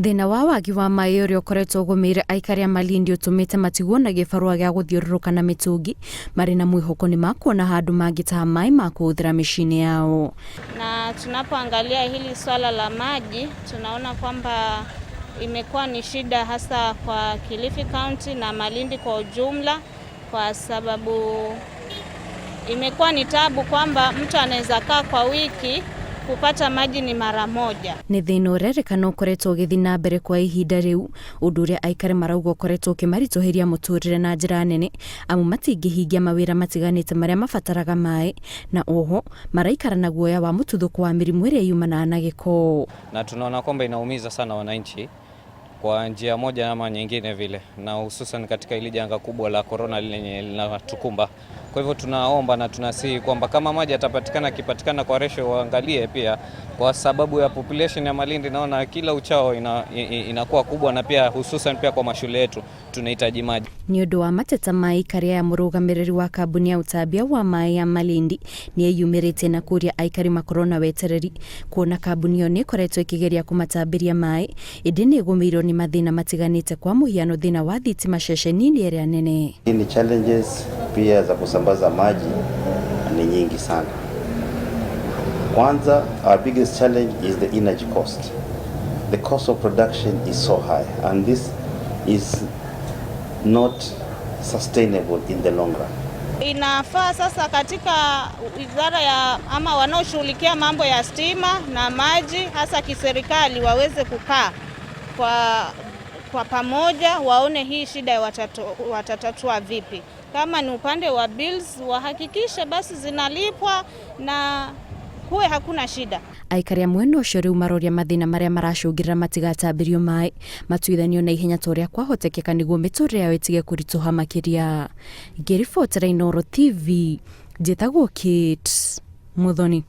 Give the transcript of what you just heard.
Thina wa wagi wa mai uria ukoretwo ugumire aikari a Malindi utumite matigwo na gibarua gia guthiururuka na mitungi mari na mwihoko ni makuona handu mangitaha mai ma kuhuthira mishini yao. Na tunapoangalia hili swala la maji tunaona kwamba imekuwa ni shida hasa kwa Kilifi County na Malindi kwa ujumla, kwa sababu imekuwa ni tabu kwamba mtu anaweza kaa kwa wiki kupata maji ni mara moja. Ni thina urerekana ukoretwo ugithi na mbere kwa ihinda riu, undu uria aikari marauga ukoretwo ukimarituhiria muturire na njira nene, amu matingihingia mawira matiganite maria mabataraga mai, na oho maraikara na guoya wa mututhuko wa mirimu iria yumanaga na giko. Na tunaona kwamba inaumiza sana wananchi kwa njia moja ama nyingine vile, na hususan katika ile janga kubwa la corona lenye linatukumba. Kwa hivyo tunaomba na tunasihi kwamba kama maji yatapatikana, kipatikana kwa ratio waangalie pia, kwa sababu ya population ya Malindi naona kila uchao inakuwa kubwa, na pia hususan pia kwa mashule yetu tunahitaji maji. Ni undu wa mateta mai karia ya murugamiriri wa kambuni ya utambia wa mai ya Malindi ni eyumirite na kuria aikari makorwo na wetereri kuona kambuni yo ni ikoretwo ikigeria kumatambiria mai, indi ni igumirwo ni mathina matiganite, kwa muhiano thina wa thitima ceceni-ini iria nene. Ni challenges pia za kusambaza maji ni nyingi sana. Kwanza, our biggest challenge is the energy cost. The cost of production is so high, and this is not sustainable in the long run. Inafaa sasa katika wizara ya ama wanaoshughulikia mambo ya stima na maji hasa kiserikali waweze kukaa kwa pamoja, waone hii shida watatatua vipi. Kama ni upande wa bills wahakikishe basi zinalipwa na kuwe hakuna shida. Aikari a mwena ucio riu maroria mathina maria maracungirira matigatambirio mai matuithanio na ihenya toria kwahotekeka niguo miturire yao itige kurituha makiria. Ngiribotera Inooro TV, njitagwo Kate Muthoni.